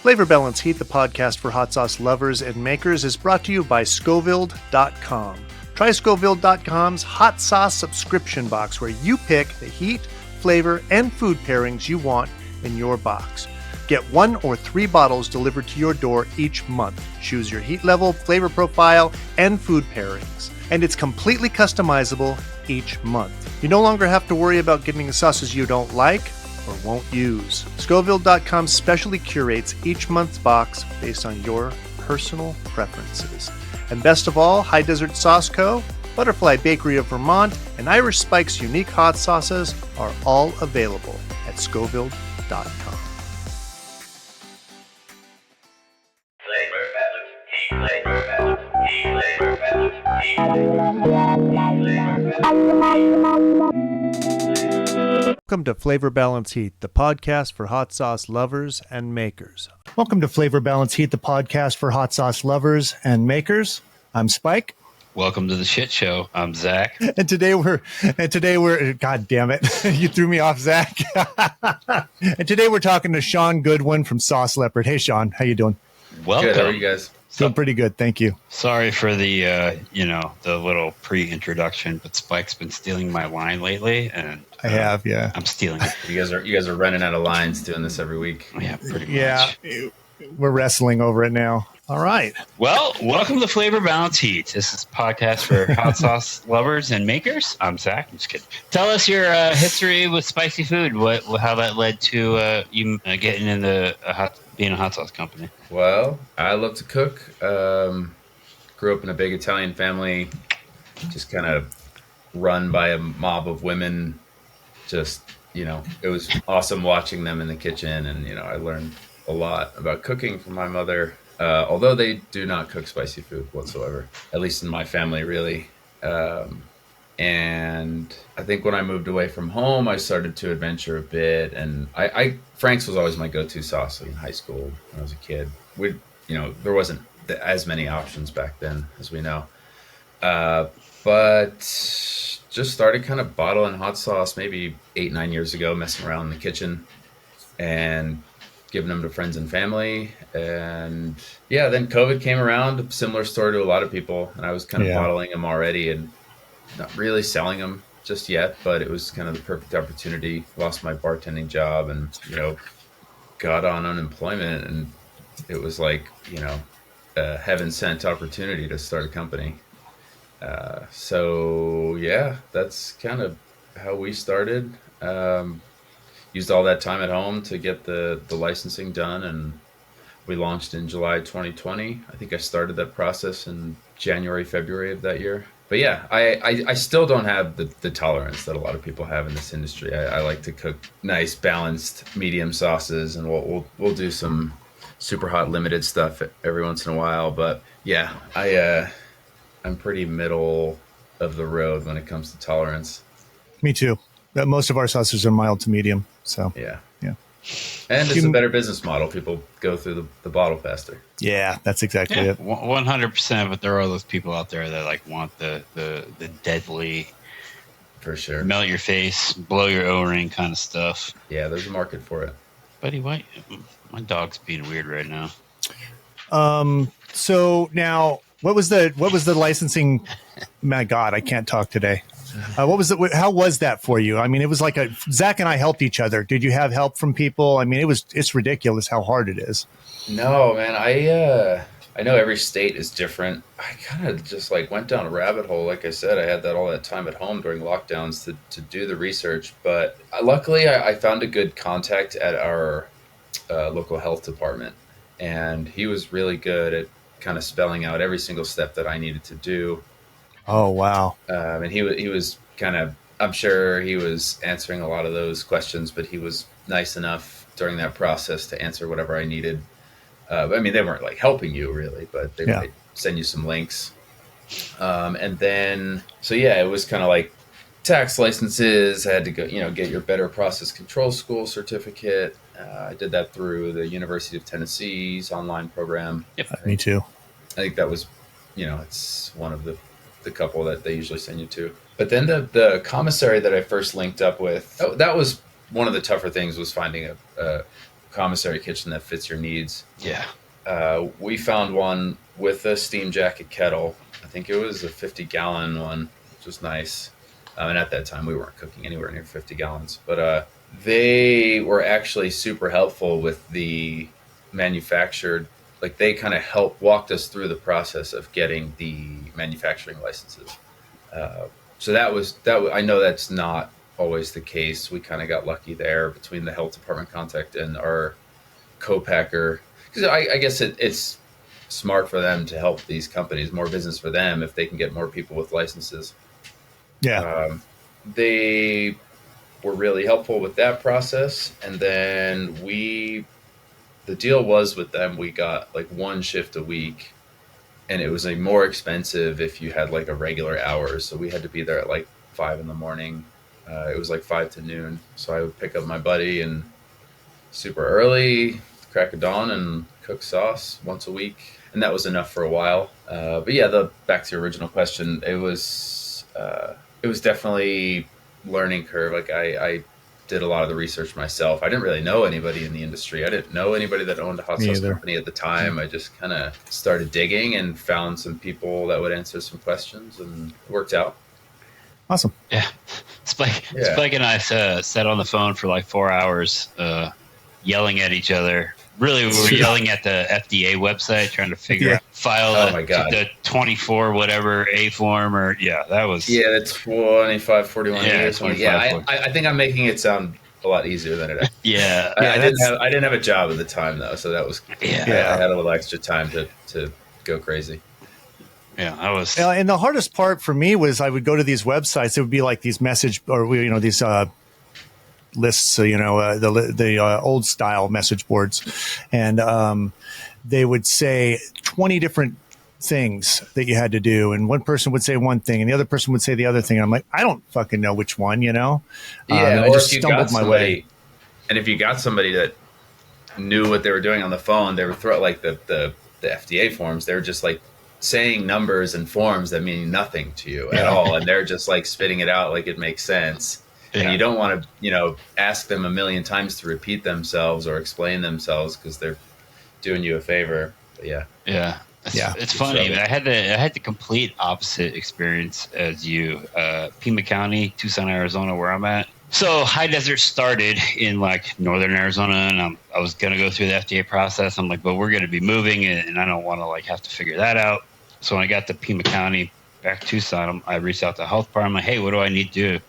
Flavor Balance Heat, the podcast for hot sauce lovers and makers, is brought to you by Scoville.com. Try Scoville.com's hot sauce subscription box, where you pick the heat, flavor, and food pairings you want in your box. Get 1 or 3 bottles delivered to your door each month. Choose your heat level, flavor profile, and food pairings. And it's completely customizable each month. You no longer have to worry about getting sauces you don't like or won't use. Scoville.com specially curates each month's box based on your personal preferences. And best of all, High Desert Sauce Co., Butterfly Bakery of Vermont, and Irish Spike's unique hot sauces are all available at Scoville.com. Welcome to Flavor Balance Heat, the podcast for hot sauce lovers and makers. Welcome to Flavor Balance Heat, the podcast for hot sauce lovers and makers. I'm Spike. Welcome to the shit show. I'm Zac. And today we're God damn it. You threw me off, Zac. And today we're talking to Shaun Goodwin from SAUCE Leopard. Hey, Shaun, how you doing? Welcome. Good. How are you guys? Doing pretty good, thank you. Sorry for the the little pre-introduction, but Spike's been stealing my line lately, and I have, yeah. I'm stealing it. You guys are running out of lines doing this every week. Yeah, pretty much. Yeah, we're wrestling over it now. All right. Well, welcome to Flavor Balance Heat. This is a podcast for hot sauce lovers and makers. I'm Zac. I'm just kidding. Tell us your history with spicy food. How that led to you getting into being a hot sauce company. Well, I love to cook. Grew up in a big Italian family, just kind of run by a mob of women. Just, it was awesome watching them in the kitchen. And, I learned a lot about cooking from my mother. Although they do not cook spicy food whatsoever, at least in my family, really. And I think when I moved away from home, I started to adventure a bit. And Frank's was always my go-to sauce in high school when I was a kid. There wasn't as many options back then, as we know. But just started kind of bottling hot sauce maybe 8-9 years ago, messing around in the kitchen and giving them to friends and family. And yeah, then COVID came around, a similar story to a lot of people. And I was kind of bottling them already and not really selling them just yet, but it was kind of the perfect opportunity. Lost my bartending job and, got on unemployment, and it was like, a heaven sent opportunity to start a company. So yeah, that's kind of how we started. Used all that time at home to get the licensing done, and we launched in July 2020. I think I started that process in January, February of that year. But yeah, I still don't have the tolerance that a lot of people have in this industry. I like to cook nice, balanced, medium sauces, and we'll do some super hot limited stuff every once in a while. But yeah, I'm pretty middle of the road when it comes to tolerance. Me too. Most of our sauces are mild to medium. So yeah. And it's a better business model. People go through the bottle faster. Yeah, that's exactly it. 100%. But there are those people out there that want the deadly, for sure, melt your face, blow your O-ring kind of stuff. Yeah, there's a market for it. Buddy, why? My dog's being weird right now. So now, what was the licensing? My God, I can't talk today. How was that for you? I mean, it was like Zac and I helped each other. Did you have help from people? I mean, it's ridiculous how hard it is. No, man. I know every state is different. I kind of just went down a rabbit hole. Like I said, I had all that time at home during lockdowns to do the research. But luckily, I found a good contact at our local health department, and he was really good at kind of spelling out every single step that I needed to do. Oh, wow. And he was kind of, I'm sure he was answering a lot of those questions, but he was nice enough during that process to answer whatever I needed. They weren't helping you really, but they might send you some links. And then, so yeah, it was kind of like tax licenses. I had to go, get your Better Process Control School certificate. I did that through the University of Tennessee's online program. Yep. Me too. I think that was, it's one of the couple that they usually send you to. But then the commissary that I first linked up with, that was one of the tougher things, was finding a commissary kitchen that fits your needs. Yeah. We found one with a steam jacket kettle. I think it was a 50-gallon one, which was nice. And at that time, we weren't cooking anywhere near 50 gallons. But they were actually super helpful with the manufactured. Like, they kind of walked us through the process of getting the manufacturing licenses. So that was. I know that's not always the case. We kind of got lucky there between the health department contact and our co-packer. Because I guess it's smart for them to help these companies, more business for them if they can get more people with licenses. Yeah. They were really helpful with that process. And then the deal was with them, we got like one shift a week, and it was like more expensive if you had like a regular hours. So we had to be there at like 5 a.m. It was like 5 to noon. So I would pick up my buddy and super early, crack of dawn, and cook sauce once a week. And that was enough for a while. But yeah, back to your original question, it was definitely learning curve. Like I did a lot of the research myself. I didn't really know anybody in the industry. I didn't know anybody that owned a hot sauce company at the time. I just kind of started digging and found some people that would answer some questions, and it worked out. Awesome. Yeah. Spike and I sat on the phone for like 4 hours yelling at each other. Really, we were yelling at the FDA website, trying to figure out the 24 whatever A form that was. Yeah, the 2541 A or something. Yeah, I think I'm making it sound a lot easier than it is. Yeah. I didn't have a job at the time though, so that was I had a little extra time to go crazy. Yeah, I was. And the hardest part for me was I would go to these websites. It would be like these message or these lists, the old style message boards, and they would say 20 different things that you had to do, and one person would say one thing and the other person would say the other thing, and I'm like, I don't fucking know which one, Yeah, I just stumbled my way. And if you got somebody that knew what they were doing on the phone, they would throw like the FDA forms. They were just like saying numbers and forms that mean nothing to you at all, and they're just like spitting it out like it makes sense. And you don't want to, ask them a million times to repeat themselves or explain themselves because they're doing you a favor. But yeah. It's funny. I had the complete opposite experience as you. Pima County, Tucson, Arizona, where I'm at. So high desert started in like northern Arizona, and I was gonna go through the FDA process. I'm like, but we're gonna be moving, and I don't want to like have to figure that out. So when I got to Pima County, back to Tucson, I reached out to the health department. I'm like, hey, what do I need to do?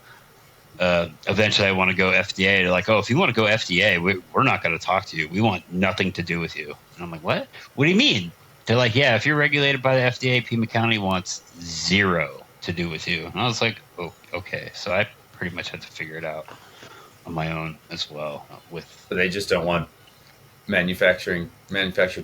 Eventually I want to go FDA. They're like, oh, if you want to go FDA, we're not going to talk to you. We want nothing to do with you. And I'm like, what do you mean? They're like, yeah, if you're regulated by the FDA, Pima County wants zero to do with you. And I was like, oh, okay. So I pretty much had to figure it out on my own as well. But they just don't want manufactured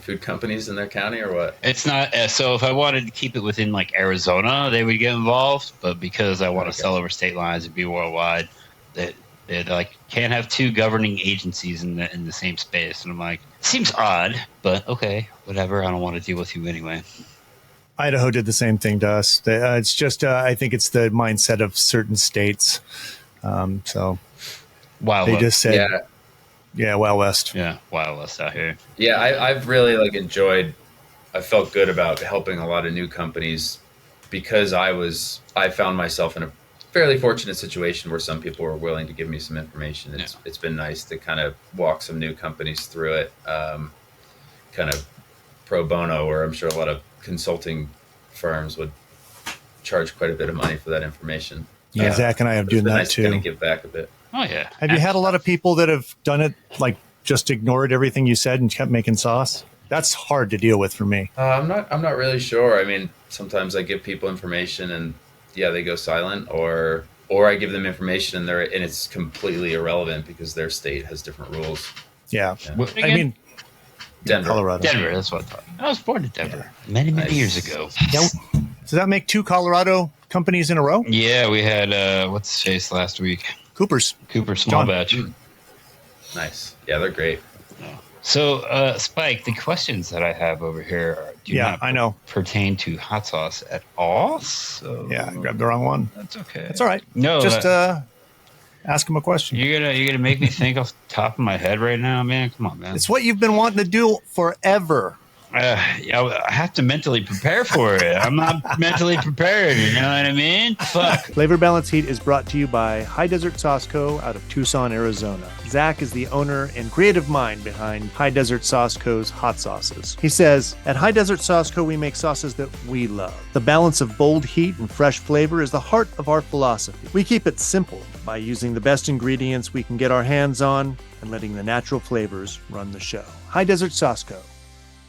food companies in their county, or what? It's not. So if I wanted to keep it within like Arizona, they would get involved. But because I want to sell over state lines and be worldwide, they like can't have two governing agencies in the same space. And I'm like, seems odd, but okay, whatever. I don't want to deal with you anyway. Idaho did the same thing to us. It's just I think it's the mindset of certain states. So they just said. Yeah, Wild West. Yeah, Wild West out here. Yeah, I've really I felt good about helping a lot of new companies because I found myself in a fairly fortunate situation where some people were willing to give me some information. It's been nice to kind of walk some new companies through it, kind of pro bono, where I'm sure a lot of consulting firms would charge quite a bit of money for that information. Yeah, Zach and I have done that nice too. To kind of give back a bit. Oh, yeah. Have you had a lot of people that have done it, like just ignored everything you said and kept making sauce? That's hard to deal with for me. I'm not really sure. I mean, sometimes I give people information and they go silent, or I give them information and it's completely irrelevant because their state has different rules. Yeah. I mean, Denver. Colorado. Denver, that's what I thought. I was born in Denver many years ago. Yeah. Does that make 2 Colorado companies in a row? Yeah, we had, what's the chase last week? Cooper small batch. Nice. Yeah, they're great. Yeah. So, Spike, the questions that I have over here do not pertain to hot sauce at all. So yeah, I grabbed the wrong one. That's okay. That's all right. No, just Ask him a question. You're gonna make me think off the top of my head right now, man. Come on, man. It's what you've been wanting to do forever. I have to mentally prepare for it. I'm not mentally prepared. You know what I mean? Fuck. Flavor Balance Heat is brought to you by High Desert Sauce Co. out of Tucson, Arizona. Zac is the owner and creative mind behind High Desert Sauce Co.'s hot sauces. He says, at High Desert Sauce Co. we make sauces that we love. The balance of bold heat and fresh flavor is the heart of our philosophy. We keep it simple by using the best ingredients we can get our hands on and letting the natural flavors run the show. High Desert Sauce Co.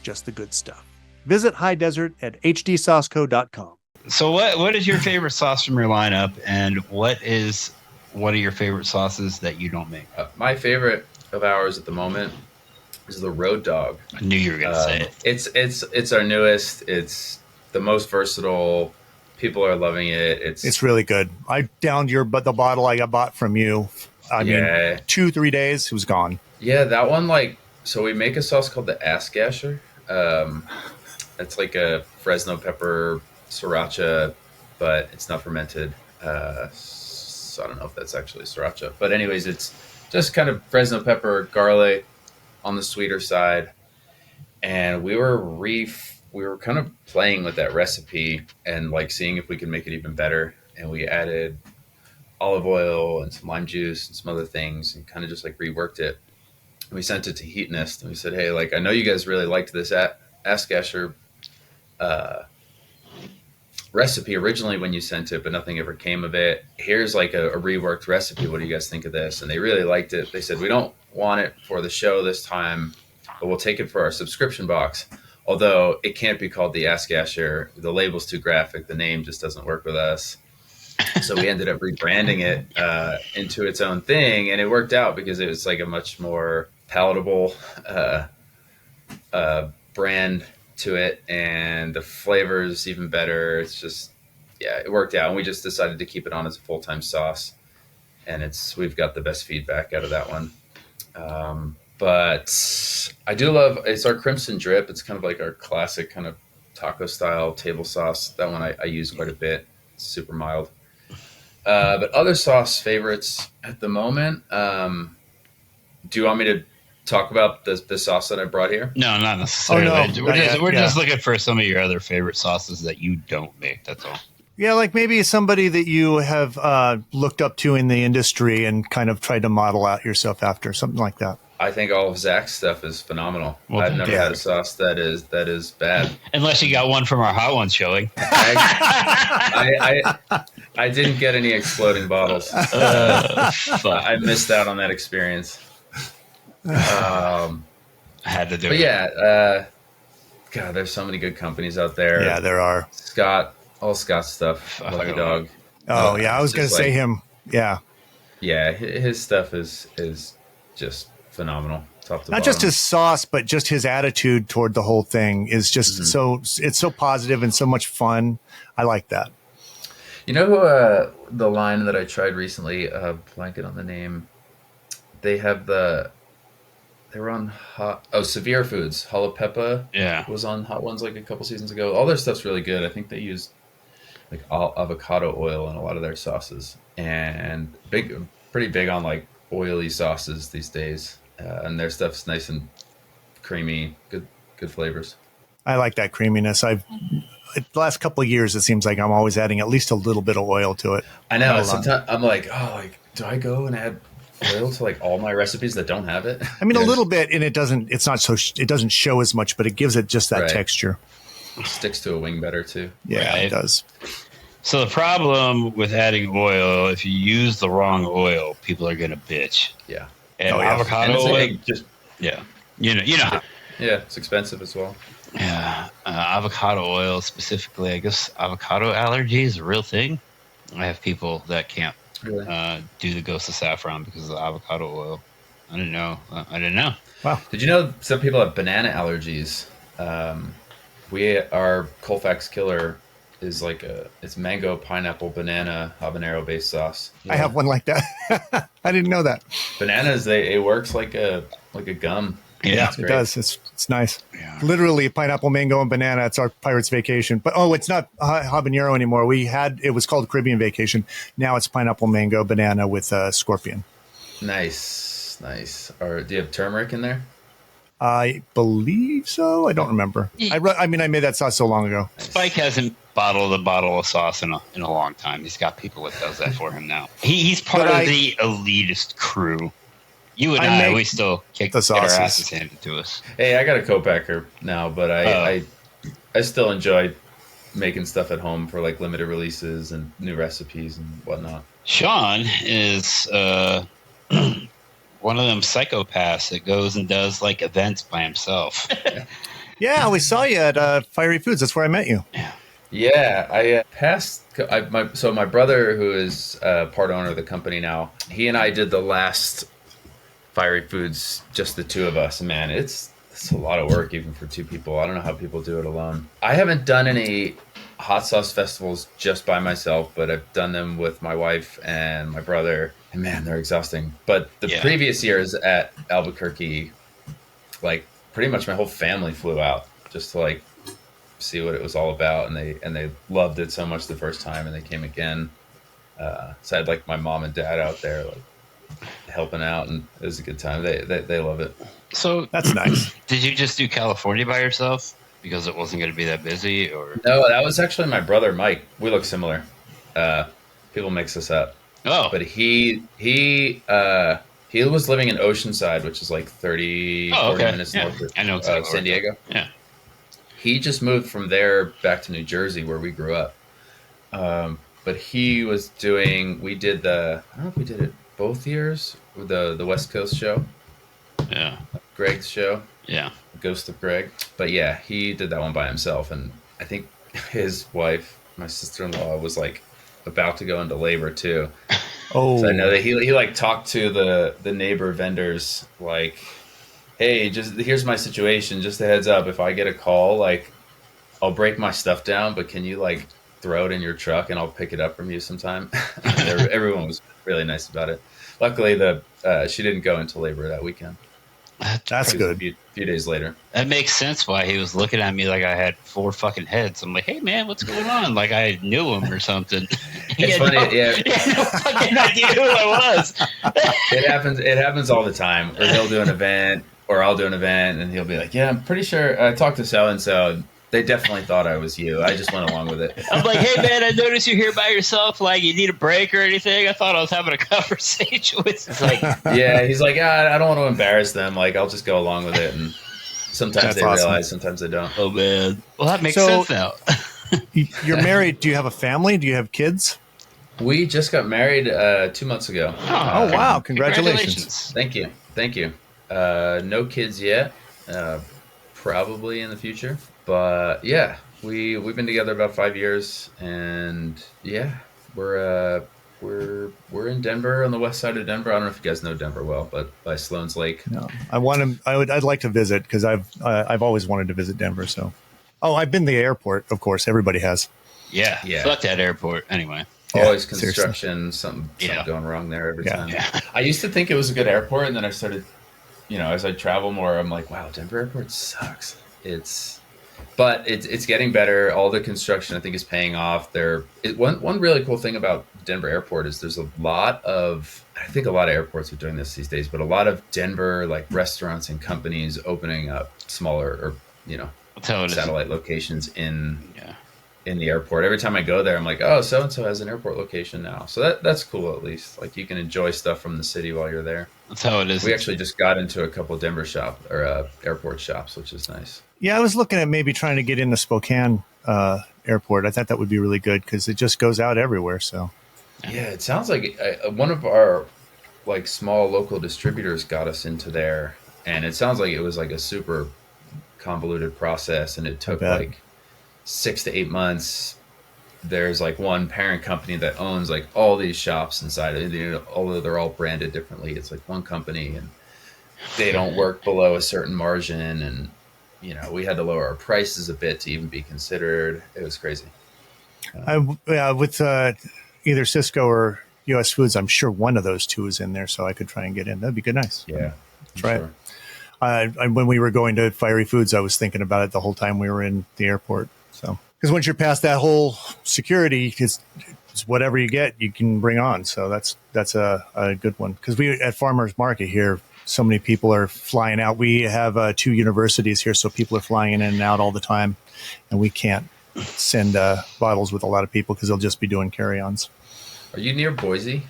Just the good stuff. Visit High Desert at hdsauceco.com. So what is your favorite sauce from your lineup, and what is one of your favorite sauces that you don't make? My favorite of ours at the moment is the Road Dog. I knew you were going to say it. It's our newest. It's the most versatile. People are loving it. It's really good. I downed the bottle I bought from you. I mean, 2-3 days, it was gone. Yeah, that one, so we make a sauce called the Ass Gasher. It's like a Fresno pepper sriracha, but it's not fermented. So I don't know if that's actually sriracha. But anyways, it's just kind of Fresno pepper, garlic on the sweeter side. And we were kind of playing with that recipe and seeing if we could make it even better. And we added olive oil and some lime juice and some other things and kind of just reworked it. We sent it to Heat Nest and we said, hey, I know you guys really liked this Ass Gasher recipe originally when you sent it, but nothing ever came of it. Here's a reworked recipe. What do you guys think of this? And they really liked it. They said, we don't want it for the show this time, but we'll take it for our subscription box. Although it can't be called the Ass Gasher. The label's too graphic. The name just doesn't work with us. So we ended up rebranding it into its own thing. And it worked out because it was a much more palatable brand to it, and the flavor's even better. It's just, it worked out, and we just decided to keep it on as a full-time sauce, and we've got the best feedback out of that one. But I do love, it's our Crimson Drip. It's kind of our classic kind of taco style table sauce. That one I use quite a bit. It's super mild. But other sauce favorites at the moment, do you want me to talk about the sauce that I brought here? No, not necessarily. Oh, no. We're just looking for some of your other favorite sauces that you don't make. That's all. Yeah, maybe somebody that you have looked up to in the industry and kind of tried to model out yourself after, something like that. I think all of Zac's stuff is phenomenal. Well, I've never had a sauce that is bad. Unless you got one from our Hot Ones showing. I didn't get any exploding bottles. I missed out on that experience. I had to do it. But yeah, God, there's so many good companies out there. Yeah, there are. All Scott's stuff. Lucky Dog. Oh, yeah, I was going to say him. Yeah. Yeah, his stuff is just phenomenal. Top to Not bottom. just his sauce, but just his attitude toward the whole thing is just it's so positive and so much fun. I like that. You know the line that I tried recently, blanket on the name. They were on Severe Foods. Jalapeno was on Hot Ones a couple seasons ago. All their stuff's really good. I think they use avocado oil in a lot of their sauces, and pretty big on oily sauces these days. And their stuff's nice and creamy, good flavors. I like that creaminess. The last couple of years, it seems like I'm always adding at least a little bit of oil to it. I know. Sometimes I'm do I go and add oil to all my recipes that don't have it? I mean, a little bit, and it doesn't show as much, but it gives it just that texture. It sticks to a wing better too. Yeah, it does. So the problem with adding oil, if you use the wrong oil, people are going to bitch. Yeah. And avocado oil, you know. Yeah, it's expensive as well. Yeah, avocado oil specifically. I guess avocado allergy is a real thing. I have people that can't do the Ghost of Saffron because of the avocado oil. I didn't know. Wow. Did you know some people have banana allergies? Our Colfax Killer is it's mango, pineapple, banana, habanero based sauce. I have one like that. I didn't know that. Bananas, it works like a gum. Yeah, it does. It's nice. Yeah. Literally pineapple, mango, and banana. It's our Pirates Vacation. But it's not habanero anymore. It was called Caribbean Vacation. Now it's pineapple, mango, banana with scorpion. Nice. Or do you have turmeric in there? I believe so. I don't remember. I made that sauce so long ago. Spike hasn't bottled a bottle of sauce in a long time. He's got people that does that for him now. He's part of the elitist crew. You and we still kick the sauces. Our asses handed to us. Hey, I got a co-packer now, but I still enjoy making stuff at home for like limited releases and new recipes and whatnot. Shaun is one of them psychopaths that goes and does like events by himself. Yeah, we saw you at Fiery Foods. That's where I met you. Yeah, I passed. My brother, who is part owner of the company now, he and I did the last Fiery Foods, just the two of us. Man, it's a lot of work even for two people. I don't know how people do it alone. I haven't done any hot sauce festivals just by myself, but I've done them with my wife and my brother. And man, they're exhausting. But the previous years at Albuquerque, like pretty much my whole family flew out just to like see what it was all about, and they loved it so much the first time, and they came again. So I had like my mom and dad out there like helping out, and it was a good time. They love it. So that's nice. Did you just do California by yourself because it wasn't going to be that busy, or no? That was actually my brother Mike. We look similar. People mix us up. Oh, but he was living in Oceanside, which is like 40 minutes north of San Diego. Yeah. He just moved from there back to New Jersey, where we grew up. But he was doing. I don't know if we did it both years with the West Coast show. Yeah. Greg's show. Yeah. Ghost of Greg. But yeah, he did that one by himself, and I think his wife, my sister-in-law, was like about to go into labor too. Oh, so I know that he like talked to the neighbor vendors like, hey, just here's my situation. Just a heads up, if I get a call, like I'll break my stuff down, but can you like throw it in your truck and I'll pick it up from you sometime? Everyone was really nice about it. Luckily, she didn't go into labor that weekend. That's good. A few days later. That makes sense why he was looking at me like I had 4 fucking heads. I'm like, hey man, what's going on? Like I knew him or something. It's funny, He had no fucking idea who I was. It happens all the time. Or he'll do an event, or I'll do an event, and he'll be like, yeah, I'm pretty sure I talked to so and so. They definitely thought I was you. I just went along with it. I'm like, hey man, I noticed you're here by yourself. Like, you need a break or anything? I thought I was having a conversation with. It's like, yeah, he's like, I don't want to embarrass them. Like, I'll just go along with it. And sometimes they realize, sometimes they don't. Oh man, well that makes sense now. You're married. Do you have a family? Do you have kids? We just got married 2 months ago. Oh wow! Congratulations. Thank you. No kids yet. Probably in the future. But yeah, we've been together about 5 years, and yeah, we're in Denver, on the west side of Denver. I don't know if you guys know Denver well, but by Sloan's Lake. No, I'd like to visit because I've always wanted to visit Denver. So, I've been to the airport, of course. Everybody has. Yeah. Fuck that airport. Anyway. Always construction, something going wrong there every time. Yeah. I used to think it was a good airport, and then I started, as I travel more, I'm like, wow, Denver airport sucks. But it's getting better. All the construction, I think, is paying off. One really cool thing about Denver Airport is there's a lot of airports are doing this these days, but a lot of Denver like restaurants and companies opening up smaller or satellite locations in the airport. Every time I go there, I'm like, oh, so and so has an airport location now. So that's cool. At least like you can enjoy stuff from the city while you're there. That's how it is. We actually just got into a couple of Denver airport shops, which is nice. Yeah, I was looking at maybe trying to get into Spokane airport. I thought that would be really good because it just goes out everywhere. So, yeah, it sounds like one of our like small local distributors got us into there, and it sounds like it was like a super convoluted process, and it took like 6 to 8 months. There's like one parent company that owns like all these shops inside of it. Although they're all branded differently, it's like one company, and they don't work below a certain margin, and we had to lower our prices a bit to even be considered. It was crazy. With either Cisco or US Foods, I'm sure one of those two is in there, so I could try and get in. That'd be good. Nice. Yeah. Try it. When we were going to Fiery Foods, I was thinking about it the whole time we were in the airport. So, because once you're past that whole security, it's whatever you get, you can bring on. So that's a good one. Because we at Farmers Market here, so many people are flying out. We have 2 universities here, so people are flying in and out all the time, and we can't send bottles with a lot of people because they'll just be doing carry-ons. Are you near Boise?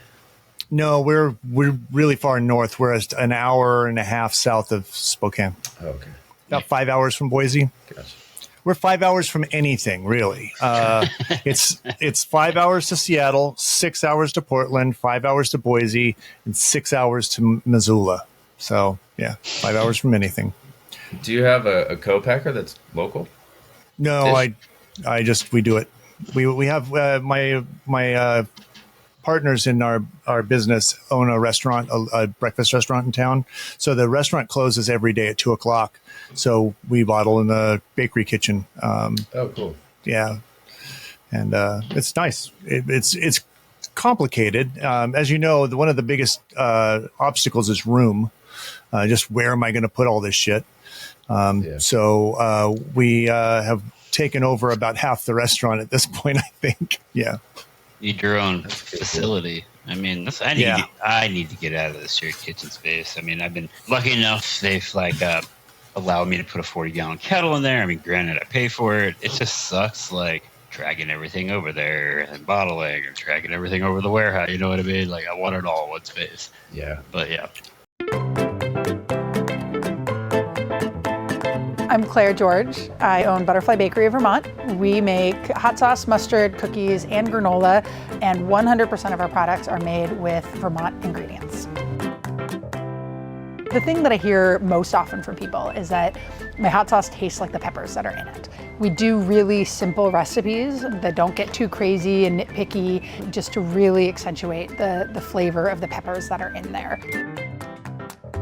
No, we're really far north. We're an hour and a half south of Spokane. Oh, okay. About 5 hours from Boise. Gotcha. We're 5 hours from anything, really. It's 5 hours to Seattle, 6 hours to Portland, 5 hours to Boise, and 6 hours to Missoula. So, yeah, 5 hours from anything. Do you have a co-packer that's local? No, we do it. We have my partners in our business own a restaurant, a breakfast restaurant in town. So the restaurant closes every day at 2:00. So we bottle in the bakery kitchen. Oh, cool. Yeah. And it's nice. It's complicated. As you know, one of the biggest obstacles is room. Just where am I going to put all this shit? So we have taken over about half the restaurant at this point, I think. Yeah. Need your own facility. I mean, I need to get out of this shared kitchen space. I mean, I've been lucky enough. They've allowed me to put a 40-gallon kettle in there. I mean, granted, I pay for it. It just sucks, dragging everything over there and bottling or dragging everything over the warehouse. You know what I mean? I want it all in one space. Yeah. But yeah. I'm Claire George. I own Butterfly Bakery of Vermont. We make hot sauce, mustard, cookies, and granola, and 100% of our products are made with Vermont ingredients. The thing that I hear most often from people is that my hot sauce tastes like the peppers that are in it. We do really simple recipes that don't get too crazy and nitpicky, just to really accentuate the flavor of the peppers that are in there.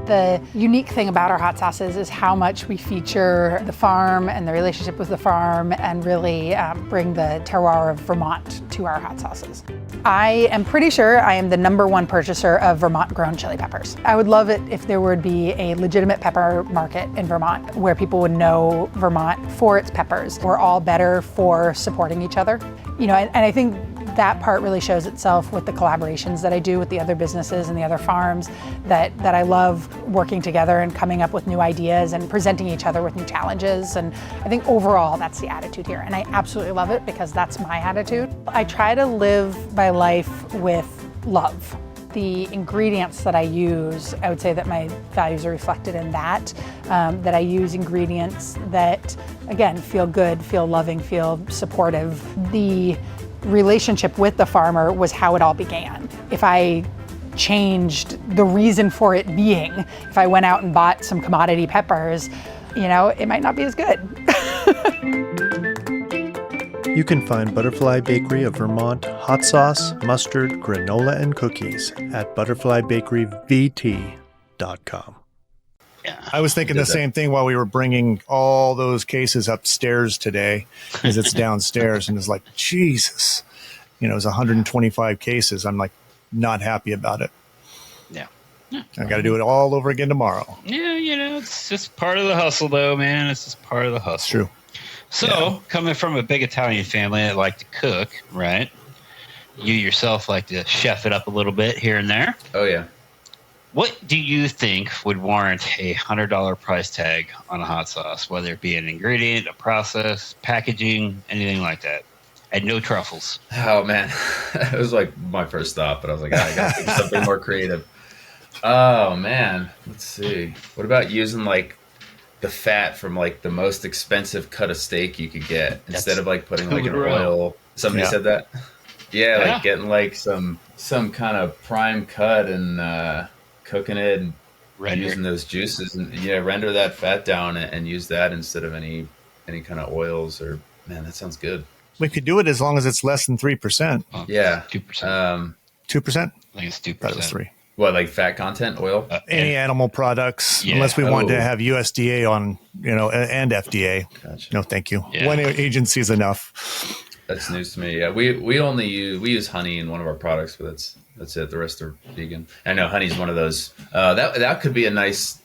The unique thing about our hot sauces is how much we feature the farm and the relationship with the farm and really bring the terroir of Vermont to our hot sauces. I am pretty sure I am the #1 purchaser of Vermont-grown chili peppers. I would love it if there would be a legitimate pepper market in Vermont where people would know Vermont for its peppers. We're all better for supporting each other. And I think that part really shows itself with the collaborations that I do with the other businesses and the other farms, that I love working together and coming up with new ideas and presenting each other with new challenges. And I think overall that's the attitude here. And I absolutely love it because that's my attitude. I try to live my life with love. The ingredients that I use, I would say that my values are reflected in that I use ingredients that, again, feel good, feel loving, feel supportive. The relationship with the farmer was how it all began. If I changed the reason for it being, if I went out and bought some commodity peppers, it might not be as good. You can find Butterfly Bakery of Vermont hot sauce, mustard, granola, and cookies at butterflybakeryvt.com. Yeah. I was thinking the same thing while we were bringing all those cases upstairs today, because it's downstairs, and it's like, Jesus, it's 125 cases. I'm not happy about it. Yeah. I got to do it all over again tomorrow. Yeah, it's just part of the hustle, though, man. It's just part of the hustle. It's true. So, coming from a big Italian family that like to cook, right? You yourself like to chef it up a little bit here and there. Oh, yeah. What do you think would warrant a $100 price tag on a hot sauce, whether it be an ingredient, a process, packaging, anything like that? And no truffles. Oh, man. It was my first thought, but I was like, I got to do something more creative. Oh, man. Let's see. What about using the fat from the most expensive cut of steak you could get instead of putting an oil? Somebody said that? Yeah, getting some kind of prime cut and cooking it and using those juices and render that fat down and use that instead of any kind of oils. Or man, that sounds good. We could do it as long as it's less than 3%. Yeah, 2%. 2%. I think it's 2%. That was 3. What, fat content, oil? Any animal products, unless we want to have USDA on, and FDA. Gotcha. No, thank you. Yeah. One agency is enough. That's news to me. Yeah, we use honey in one of our products, but that's it. The rest are vegan. I know honey's one of those. That could be a nice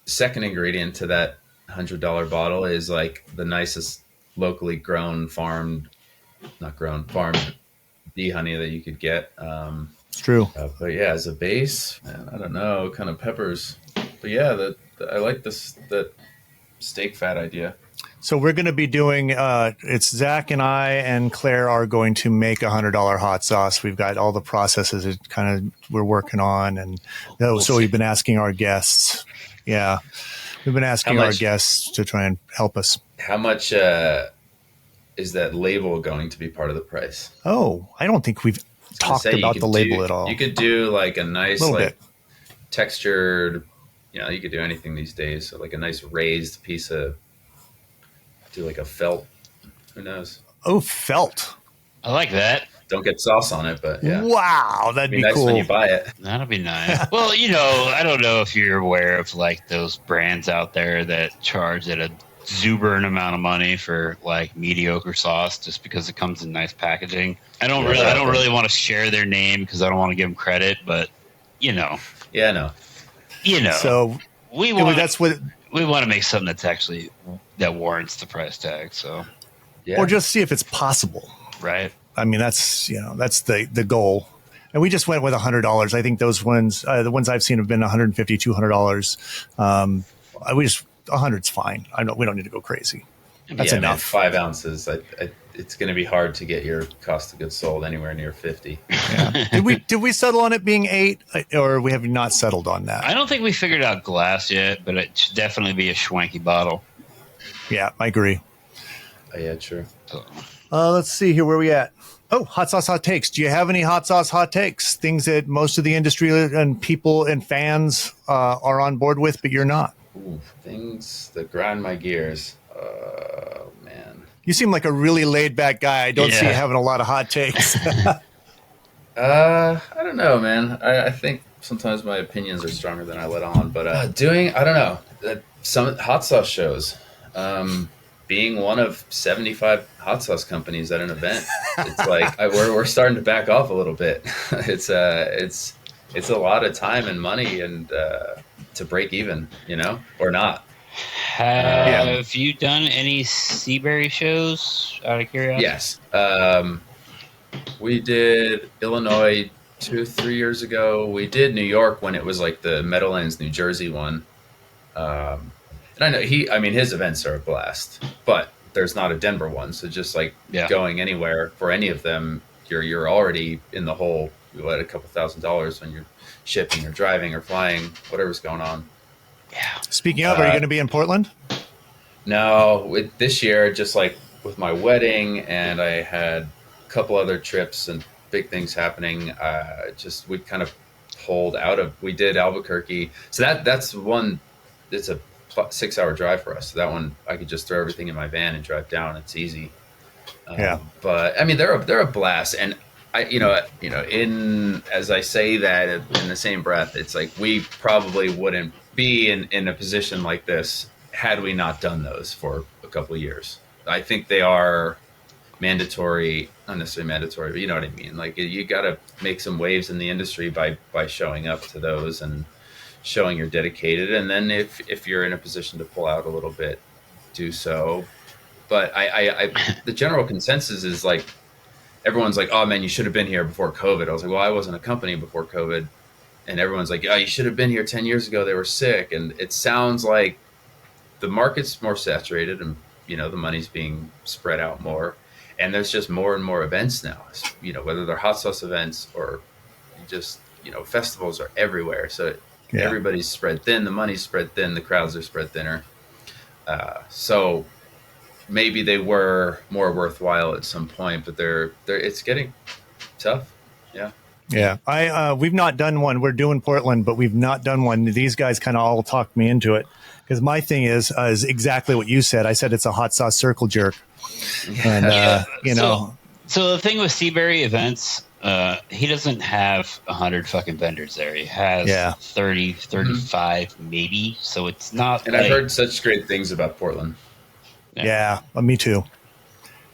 second ingredient to that $100 bottle is like the nicest locally grown farmed bee honey that you could get. It's true. But yeah, as a base, man, I don't know, kind of peppers. But yeah, I like that steak fat idea. So we're going to be doing, it's Zac and I and Claire are going to make $100 hot sauce. We've got all the processes we're working on. And so we've been asking our guests. Yeah. We've been asking our guests to try and help us. How much is that label going to be part of the price? Oh, I don't think we've talked about the label at all. You could do like a nice, bit. Textured, you could do anything these days. So like a nice raised piece of, do like a felt. Who knows? Oh, felt. I like that. Don't get sauce on it, but yeah. Wow, that'd be nice cool when you buy it. That'll be nice. Well, I don't know if you're aware of like those brands out there that charge at a exuberant amount of money for like mediocre sauce just because it comes in nice packaging. I don't really want to share their name because I don't want to give them credit, but Yeah, no. So we want to make something that's actually that warrants the price tag. So, or just see if it's possible. Right. I mean, that's the goal. And we just went with $100. I think those ones, the ones I've seen have been $150, $200. We just 100's fine. We don't need to go crazy. That's enough. Man, 5 ounces. It's going to be hard to get your cost of goods sold anywhere near 50. Yeah. Did we settle on it being 8, or we have not settled on that? I don't think we figured out glass yet, but it should definitely be a schwanky bottle. Yeah, I agree. Yeah, true. Let's see here. Where are we at? Oh, hot sauce hot takes. Do you have any hot sauce hot takes? Things that most of the industry and people and fans are on board with, but you're not. Ooh, things that grind my gears. Oh, man. You seem like a really laid back guy. I don't see you having a lot of hot takes. I don't know, man. I think sometimes my opinions are stronger than I let on. But I don't know. Some hot sauce shows. Being one of 75 hot sauce companies at an event, it's like we're starting to back off a little bit. It's a lot of time and money and to break even, or not. Have you done any Seabury shows out of curiosity? Yes. We did Illinois 2-3 years ago. We did New York when it was like the Meadowlands, New Jersey one. And I know his events are a blast, but there's not a Denver one. So just like going anywhere for any of them, you're already in the hole. You add a couple $1,000s when you're shipping or driving or flying, whatever's going on. Yeah. Speaking of, are you going to be in Portland? No, this year, just like with my wedding, and I had a couple other trips and big things happening. We kind of pulled out of. We did Albuquerque, so that's one. It's a 6-hour drive for us. So that one, I could just throw everything in my van and drive down. It's easy. But I mean, they're a blast, and as I say that in the same breath, it's like we probably wouldn't be in a position like this had we not done those for a couple of years. I think they are mandatory, not necessarily mandatory, but you know what I mean? Like you got to make some waves in the industry by showing up to those and showing you're dedicated. And then if you're in a position to pull out a little bit, do so. But I the general consensus is like, everyone's like, oh man, you should have been here before COVID. I was like, well, I wasn't a company before COVID. And everyone's like, oh, you should have been here 10 years ago. They were sick. And it sounds like the market's more saturated and, the money's being spread out more. And there's just more and more events now, whether they're hot sauce events or just, festivals are everywhere. So everybody's spread thin. The money's spread thin. The crowds are spread thinner. So maybe they were more worthwhile at some point, but it's getting tough. Yeah. Yeah. We've not done one. We're doing Portland, but we've not done one. These guys kind of all talked me into it because my thing is exactly what you said. I said it's a hot sauce circle jerk. And, So the thing with Seabury events, he doesn't have 100 fucking vendors there. He has 30, 35 maybe. So it's not. And I've heard such great things about Portland. Yeah, me too.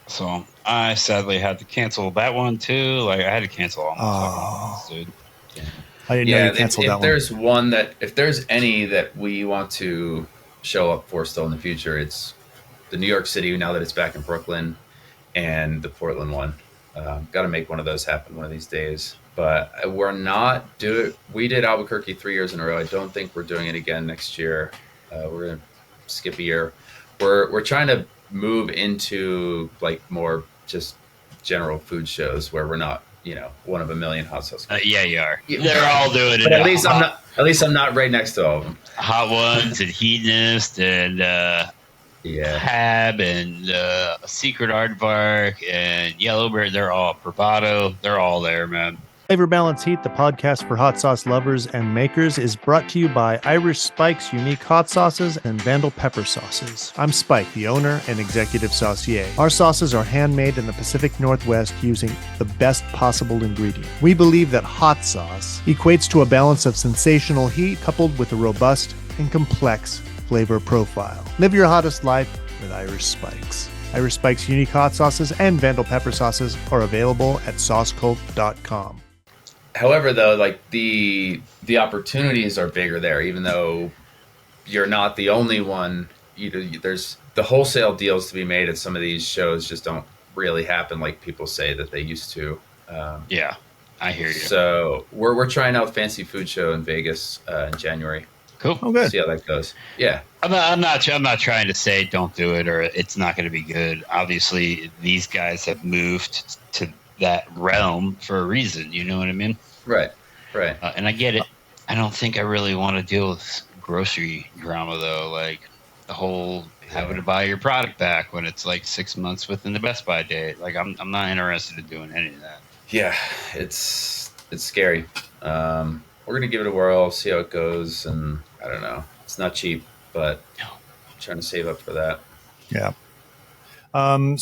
So I sadly had to cancel that one too. Like I had to cancel all my fucking ones, dude. I didn't know you canceled that if there's one that, if there's any that we want to show up for still in the future, it's the New York City, now that it's back in Brooklyn, and the Portland one. Got to make one of those happen one of these days. But we did Albuquerque 3 years in a row. I don't think we're doing it again next year. We're going to skip a year. We're trying to move into like more just general food shows where we're not, one of a million hot sauce. Yeah, you are. They're all doing it. But at least I'm not right next to all of them. Hot Ones and Hedonist and Hab and Secret Aardvark and Yellowbird. They're all Bravado. They're all there, man. Flavor Balance Heat, the podcast for hot sauce lovers and makers, is brought to you by Irish Spike's unique hot sauces and Vandal pepper sauces. I'm Spike, the owner and executive saucier. Our sauces are handmade in the Pacific Northwest using the best possible ingredient. We believe that hot sauce equates to a balance of sensational heat coupled with a robust and complex flavor profile. Live your hottest life with Irish Spikes. Irish Spike's unique hot sauces and Vandal pepper sauces are available at saucecult.com. However, though, like the opportunities are bigger there, even though you're not the only one. There's the wholesale deals to be made at some of these shows just don't really happen like people say that they used to. Yeah, I hear you. So we're trying out Fancy Food Show in Vegas in January. Cool. Oh, good. See how that goes. Yeah. I'm not trying to say don't do it or it's not going to be good. Obviously, these guys have moved to that realm for a reason. You know what I mean? Right. And I get it. I don't think I really want to deal with grocery drama, though. Like the whole having to buy your product back when it's like 6 months within the Best Buy date. Like I'm not interested in doing any of that. Yeah, it's scary. We're going to give it a whirl, see how it goes. And I don't know. It's not cheap, but I'm trying to save up for that. Yeah. I know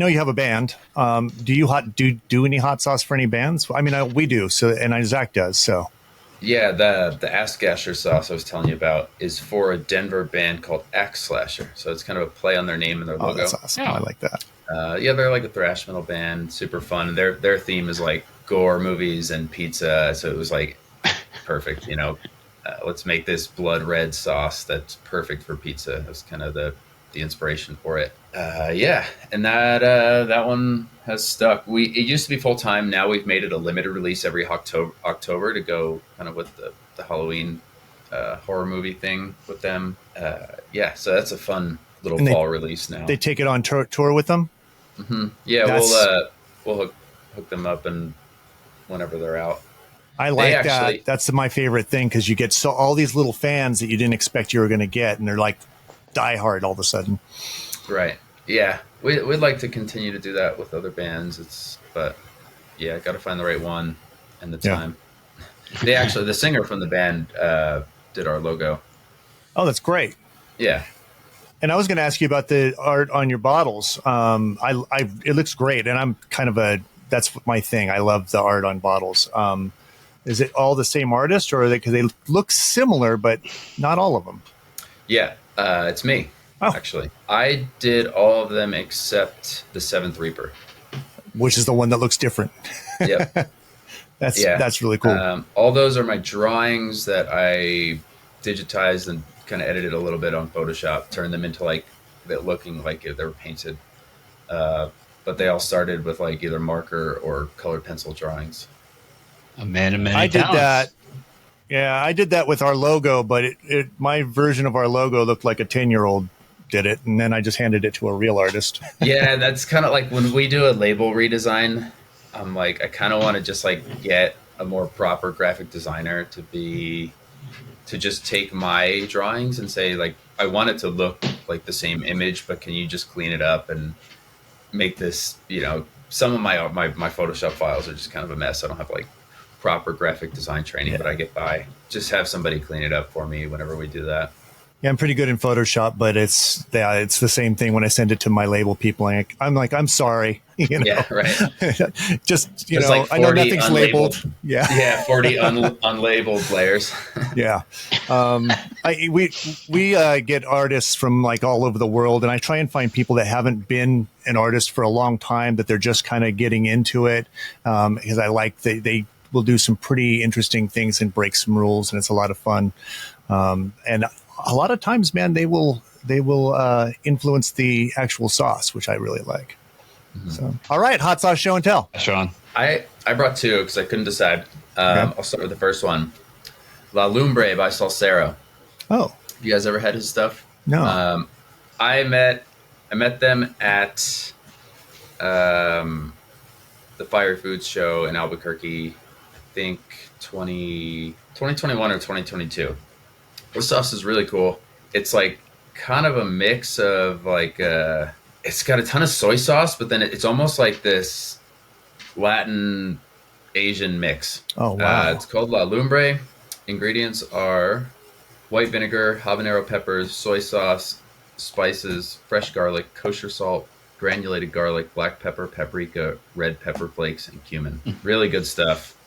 you have a band. Do you do any hot sauce for any bands? I mean, we do. So, and Zac does. So, yeah, the Ass Gasher sauce I was telling you about is for a Denver band called Axe Slasher. So it's kind of a play on their name and their logo. That's awesome. I like that. They're like a thrash metal band, super fun. Their theme is like gore movies and pizza. So it was like perfect. Let's make this blood red sauce that's perfect for pizza. That's kind of the inspiration for it. And that one has stuck. It used to be full time. Now we've made it a limited release every October to go kind of with the Halloween horror movie thing with them. So that's a fun little fall release now. They take it on tour with them. Mm-hmm. Yeah, we'll hook them up and whenever they're out. I like that. That's my favorite thing because you get all these little fans that you didn't expect you were going to get, and they're like die hard all of a sudden. Right. Yeah. We'd like to continue to do that with other bands. But got to find the right one and the time. The singer from the band did our logo. Oh, that's great. Yeah. And I was going to ask you about the art on your bottles. It looks great, and I'm kind of that's my thing. I love the art on bottles. Is it all the same artist, or because they look similar, but not all of them? Yeah, it's me. Actually, I did all of them except the Seventh Reaper, which is the one that looks different. Yep. That's really cool. All those are my drawings that I digitized and kind of edited a little bit on Photoshop, turned them into like looking like they were painted. But they all started with like either marker or colored pencil drawings. A man of many talents. Did that. Yeah, I did that with our logo, but my version of our logo looked like a 10-year-old did it, and then I just handed it to a real artist. Yeah, that's kind of like when we do a label redesign, I'm like, I kind of want to just like get a more proper graphic designer to just take my drawings and say like, I want it to look like the same image, but can you just clean it up and make this, some of my Photoshop files are just kind of a mess. I don't have like proper graphic design training, but I get by. Just have somebody clean it up for me whenever we do that. Yeah, I'm pretty good in Photoshop, but it's the same thing when I send it to my label people. I'm like, I'm sorry, Yeah, right. just There's like I know 40 nothing's unlabeled. labeled. Yeah, Yeah, 40 unlabeled layers. yeah. We get artists from like all over the world, and I try and find people that haven't been an artist for a long time, that they're just kind of getting into it, because I like they will do some pretty interesting things and break some rules, and it's a lot of fun. And a lot of times, man, they will influence the actual sauce, which I really like. Mm-hmm. So, all right, hot sauce show and tell. Shaun. I brought two because I couldn't decide. Okay. I'll start with the first one. La Lumbre by Salsero. Oh, You guys ever had his stuff? no. I met them at the Fire Foods show in Albuquerque, I think 2021 or 2022. This sauce is really cool. It's like kind of a mix of like, it's got a ton of soy sauce, but then it's almost like this Latin Asian mix. Oh, wow. It's called La Lumbre. Ingredients are white vinegar, habanero peppers, soy sauce, spices, fresh garlic, kosher salt, granulated garlic, black pepper, paprika, red pepper flakes, and cumin. Really good stuff.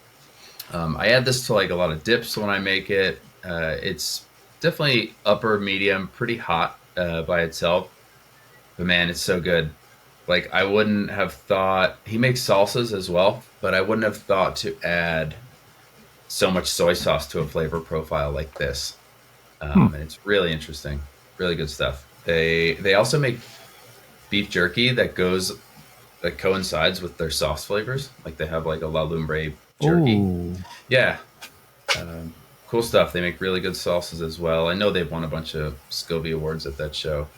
I add this to like a lot of dips when I make it. It's definitely upper medium, pretty hot by itself. But man, it's so good. Like I wouldn't have thought, he makes salsas as well, but I wouldn't have thought to add so much soy sauce to a flavor profile like this. And it's really interesting. Really good stuff. They also make beef jerky that coincides with their sauce flavors. Like they have like a La Lumbre jerky. Ooh. Yeah. Cool stuff. They make really good sauces as well. I know they've won a bunch of Scovie Awards at that show.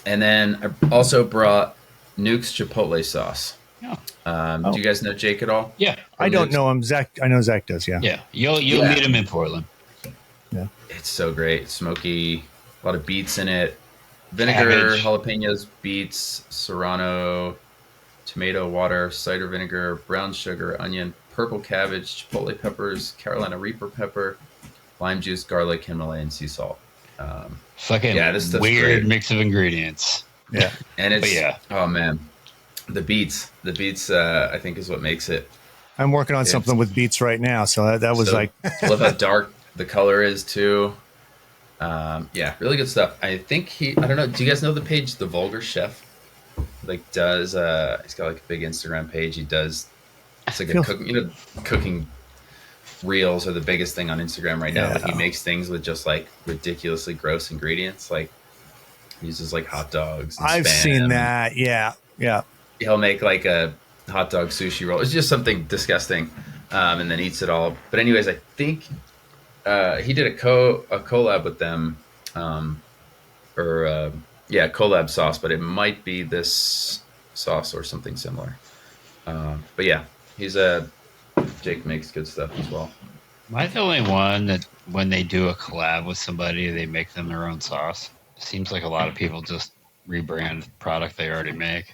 And then I also brought Nuke's Chipotle sauce. Yeah. Do you guys know Jake at all? Yeah. I don't know him. Zach, I know Zach does. Yeah. Yeah. You'll meet him in Portland. Yeah. It's so great. Smoky, a lot of beets in it. Vinegar, Cabbage. jalapenos, beets, serrano, tomato water, cider vinegar, brown sugar, onion, purple cabbage, chipotle peppers, Carolina Reaper pepper, lime juice, garlic, Himalayan sea salt. Fucking this stuff's weird great. mix of ingredients. Yeah. And it's, But yeah. oh man, the beets, I think is what makes it. I'm working on something with beets right now, so that was So, like, I love how dark the color is too. Yeah, really good stuff. I think I don't know. Do you guys know the page, The Vulgar Chef? Like he's got like a big Instagram page. He does, it's like a cooking reels are the biggest thing on Instagram right now. Yeah. But he makes things with just like ridiculously gross ingredients. Like he uses like hot dogs. And I've Spam. seen that. Yeah. Yeah. He'll make like a hot dog sushi roll. It's just something disgusting, and then eats it all. But anyways, I think he did a collab with them, collab sauce, but it might be this sauce or something similar. But yeah, Jake makes good stuff as well. Am I the only one that when they do a collab with somebody, they make them their own sauce? Seems like a lot of people just rebrand the product they already make.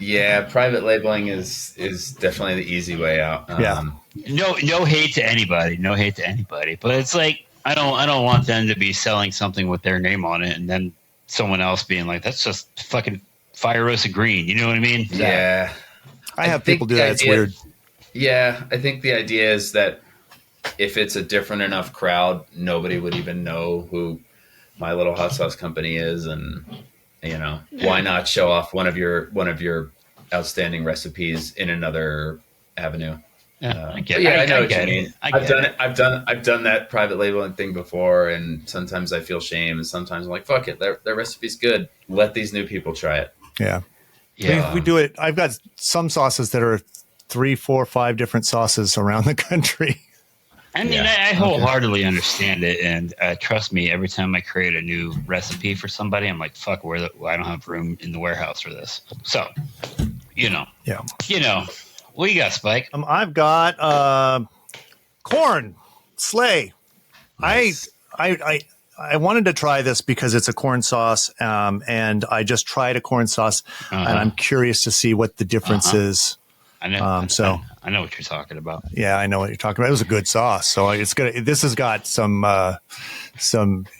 Yeah, private labeling is definitely the easy way out. Yeah. No hate to anybody. No hate to anybody. But it's like I don't want them to be selling something with their name on it and then someone else being like, that's just fucking fire roasted green. You know what I mean? Yeah. I have people do that. It's weird. Yeah, I think the idea is that if it's a different enough crowd, nobody would even know who My Little Hot Sauce Company is, and why not show off one of your outstanding recipes in another avenue? Yeah, I know what you mean. I've done that private labeling thing before, and sometimes I feel shame, and sometimes I'm like, fuck it, their recipe's good. Let these new people try it. Yeah. Yeah. We do it. I've got some sauces that are 3, 4, 5 different sauces around the country. I mean, I wholeheartedly understand it, and trust me, every time I create a new recipe for somebody, I'm like, "Fuck, I don't have room in the warehouse for this." So, Yeah. What you got, Spike? I've got corn sleigh. Nice. I wanted to try this because it's a corn sauce, and I just tried a corn sauce, and I'm curious to see what the difference is. I know. So I know what you're talking about. yeah, I know what you're talking about. It was a good sauce. So it's gonna. This has got some. I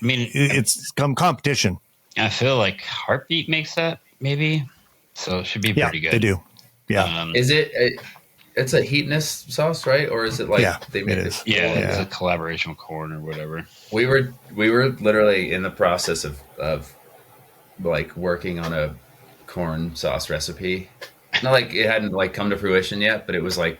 mean, it's come competition. I feel like Heartbeat makes that maybe, so it should be pretty good. They do. Yeah. Is it? It's a heatness sauce, right? Or is it like they make it? Yeah, it's a collaboration with corn or whatever. We were literally in the process of like working on a corn sauce recipe. Not like it hadn't like come to fruition yet, but it was like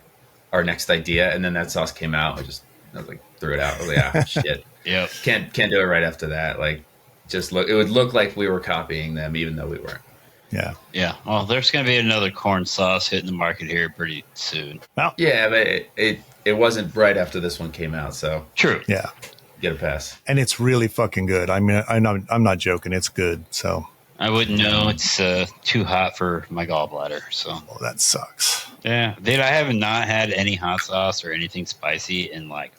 our next idea, and then that sauce came out. I was like threw it out. I was like, shit. Yeah, can't do it right after that. Like, just look. It would look like we were copying them, even though we weren't. Yeah. Yeah. Well, there's going to be another corn sauce hitting the market here pretty soon. Well, yeah, but it wasn't right after this one came out, so true. Yeah. Get a pass. And it's really fucking good. I mean, I'm not joking. It's good. So I wouldn't know. It's too hot for my gallbladder. So that sucks. yeah, dude, I have not had any hot sauce or anything spicy in like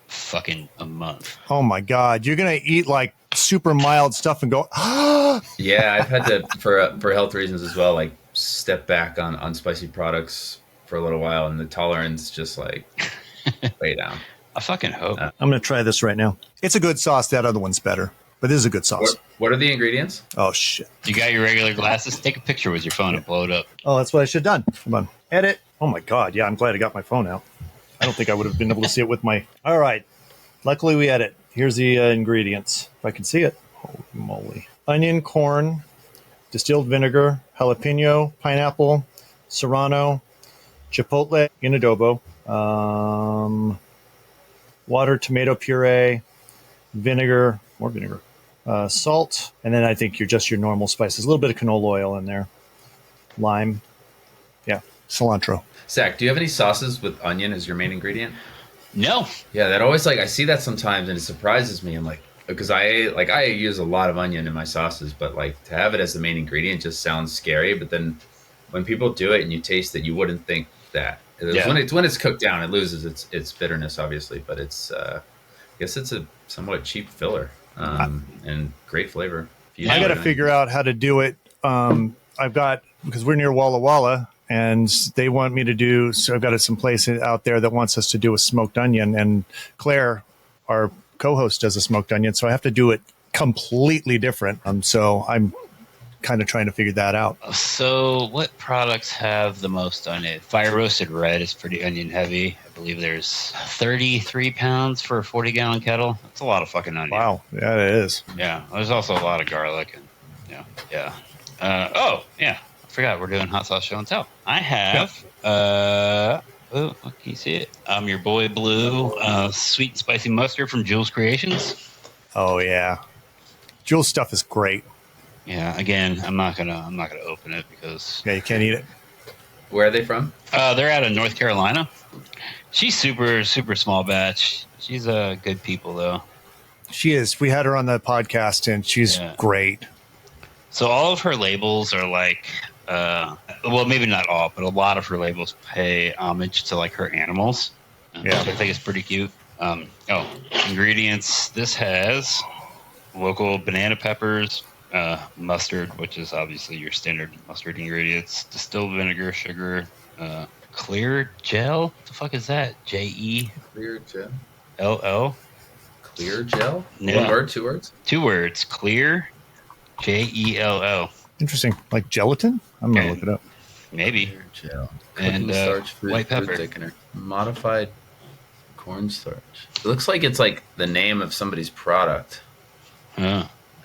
fucking a month. Oh my God. You're going to eat like super mild stuff and go, Yeah, I've had to for health reasons as well, like step back on spicy products for a little while, and the tolerance just like way down. I fucking hope. I'm going to try this right now. It's a good sauce. That other one's better, but this is a good sauce. What are the ingredients? Oh shit. You got your regular glasses? Take a picture with your phone and blow it up. Oh, that's what I should have done. Come on. Edit. Oh my God. Yeah, I'm glad I got my phone out. I don't think I would have been able to see it with my. All right. Luckily we edit. Here's the ingredients. If I can see it. Holy moly. Onion, corn, distilled vinegar, jalapeno, pineapple, serrano, chipotle in adobo, water, tomato puree, vinegar, more vinegar, salt, and then I think you're just your normal spices. A little bit of canola oil in there, lime, cilantro. Zach, do you have any sauces with onion as your main ingredient? No. Yeah, that always like I see that sometimes and it surprises me. I'm like, because I use a lot of onion in my sauces, but like to have it as the main ingredient just sounds scary. But then when people do it and you taste it, you wouldn't think that. When it's cooked down, it loses its bitterness, obviously. But it's I guess it's a somewhat cheap filler and great flavor. I got to figure out how to do it. Because we're near Walla Walla. And they want me to do, so I've got some place out there that wants us to do a smoked onion. And Claire, our co-host, does a smoked onion. So I have to do it completely different. So I'm kind of trying to figure that out. So what products have the most onion? Fire roasted red is pretty onion heavy. I believe there's 33 pounds for a 40-gallon kettle. That's a lot of fucking onion. Wow. Yeah, it is. Yeah. There's also a lot of garlic. And yeah. I forgot we're doing hot sauce show and tell. I have can you see it? Your boy Blue sweet and spicy mustard from Jules Creations. Oh yeah. Jules stuff is great. Yeah, again, I'm not gonna open it because you can't eat it. Where are they from? They're out of North Carolina. She's super small batch. She's good people though. She is. We had her on the podcast and she's great. So all of her labels are like well, maybe not all, but a lot of her labels pay homage to like her animals. I think it's pretty cute. Ingredients. This has local banana peppers, mustard, which is obviously your standard mustard ingredients, distilled vinegar, sugar, clear gel. What the fuck is that? J-E? Clear gel. L-O? Clear gel? No. One word, two words? 2 words. Clear, J-E-L-L. Interesting. Like gelatin? I'm going to look it up. Maybe. Clear gel. And starch, white pepper. Thickener. Modified cornstarch. It looks like it's like the name of somebody's product.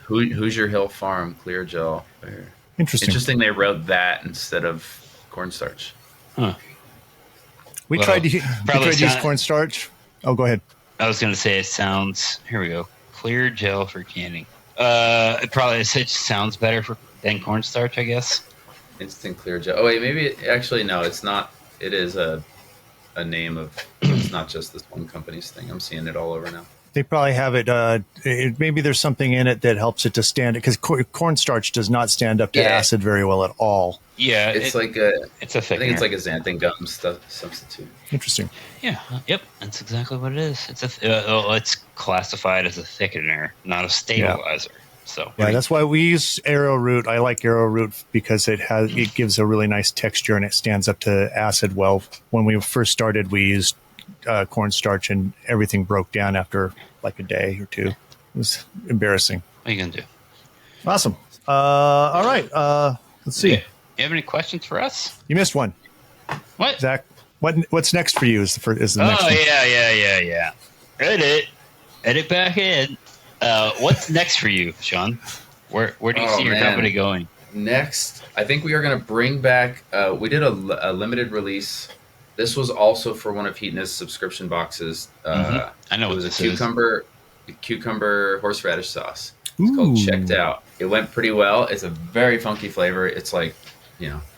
Hoosier Hill Farm Clear Gel. Interesting they wrote that instead of cornstarch. Huh. We tried to use cornstarch. Oh, go ahead. I was going to say it sounds. Here we go. Clear gel for canning. It sounds better than cornstarch, I guess. Instant clear gel. Oh wait, maybe actually no, it's not. It is a name of. It's not just this one company's thing. I'm seeing it all over now. They probably have it. Maybe there's something in it that helps it to stand, because cornstarch does not stand up to acid very well at all. Yeah, it's like a. It's a thickener. I think it's like a xanthan gum substitute. Interesting. Yeah. Yep. That's exactly what it is. It's it's classified as a thickener, not a stabilizer. So Yeah, that's why we use arrowroot. I like arrowroot because it gives a really nice texture and it stands up to acid well. When we first started, we used cornstarch and everything broke down after like a day or two. It was embarrassing. what are you gonna do? Awesome. All right. Let's see. You have any questions for us? You missed one. What? Zach, what's next for you is the next one. Yeah. Edit back in. What's next for you, Shaun? Where do you see your company going? Next, I think we are going to bring back. We did a limited release. This was also for one of Heatonist's subscription boxes. I know it what was this a cucumber horseradish sauce. It's called Checked Out. It went pretty well. It's a very funky flavor. It's like,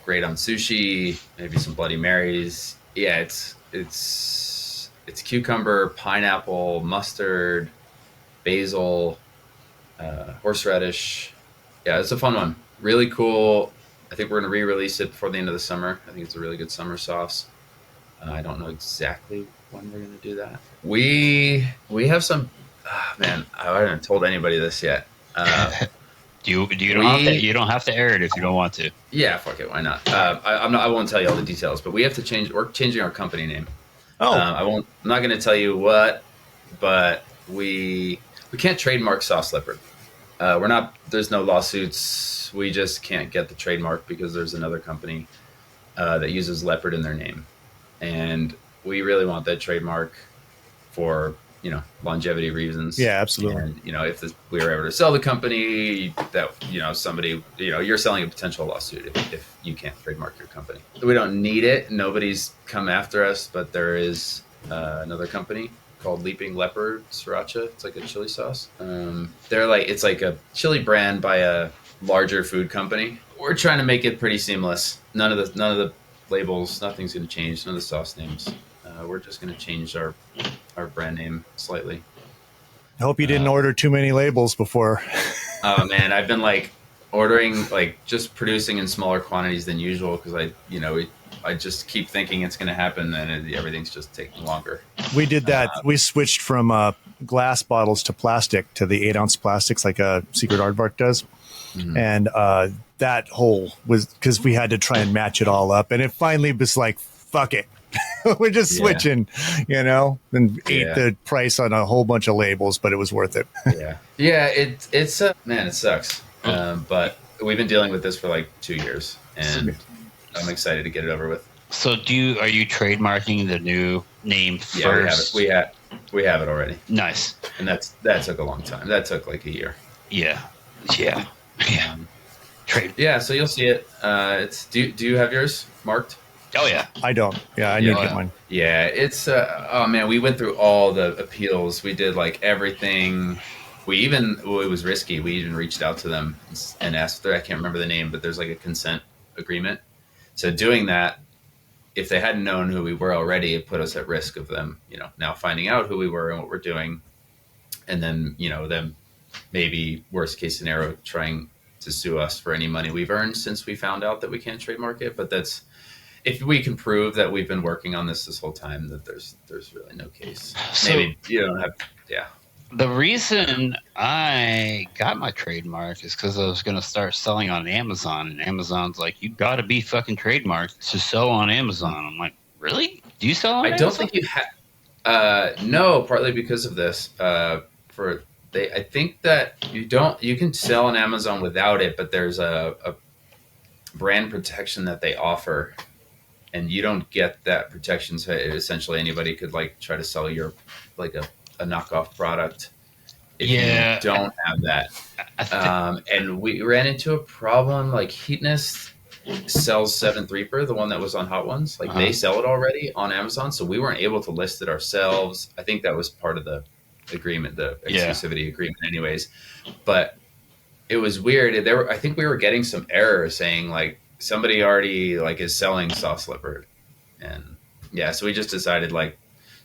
great on sushi, maybe some Bloody Marys. Yeah, it's cucumber, pineapple, mustard, basil, horseradish. Yeah, it's a fun one. Really cool. I think we're going to re-release it before the end of the summer. I think it's a really good summer sauce. I don't know exactly when we're going to do that. We have some. Man, I haven't told anybody this yet. You don't have to air it if you don't want to. Yeah, fuck it. Why not? I won't tell you all the details, but we have to change. We're changing our company name. Oh, I'm not going to tell you what, but we can't trademark Sauce Leopard. There's no lawsuits. We just can't get the trademark because there's another company that uses leopard in their name, and we really want that trademark for longevity reasons. yeah, absolutely. And if we were ever to sell the company, that somebody you're selling a potential lawsuit if you can't trademark your company. We don't need it. Nobody's come after us, but there is another company called Leaping Leopard Sriracha. It's like a chili sauce. It's like a chili brand by a larger food company. We're trying to make it pretty seamless. None of the labels, nothing's going to change. None of the sauce names. We're just going to change our brand name slightly. I hope you didn't order too many labels before. Oh man, I've been ordering just producing in smaller quantities than usual because I just keep thinking it's going to happen and everything's just taking longer. We did that. We switched from glass bottles to plastic to the 8-ounce plastics like a Secret Aardvark does. Mm-hmm. And that whole was because we had to try and match it all up. And it finally was like, fuck it. We're just switching, and ate the price on a whole bunch of labels, but it was worth it. Yeah. It's man, it sucks. But we've been dealing with this for 2 years, and I'm excited to get it over with. So, are you trademarking the new name first? Yeah, we have it already. Nice. And that took a long time. That took a year. Yeah. Trade. Yeah. So you'll see it. Do you have yours marked? Oh yeah. I don't. Yeah, I need to get mine. Yeah, it's oh man, we went through all the appeals. We did everything. It was risky. We even reached out to them and asked. I can't remember the name, but there's a consent agreement. So doing that, if they hadn't known who we were already, it put us at risk of them, now finding out who we were and what we're doing, and then them maybe worst case scenario trying to sue us for any money we've earned since we found out that we can't trademark it. But that's. If we can prove that we've been working on this whole time, that there's really no case. So, maybe you don't have, The reason I got my trademark is because I was going to start selling on Amazon, and Amazon's like, you got to be fucking trademarked to sell on Amazon. I'm like, really? Do you sell on Amazon? I don't think you have. No, partly because of this. I think that you don't. You can sell on Amazon without it, but there's a brand protection that they offer. And you don't get that protection. So essentially anybody could try to sell your a knockoff product if you don't have that. And we ran into a problem. Heatonist sells 7th Reaper, the one that was on Hot Ones. They sell it already on Amazon. So we weren't able to list it ourselves. I think that was part of the agreement, the exclusivity agreement anyways. But it was weird. I think we were getting some errors saying somebody already is selling Sauce Leopard, and so we just decided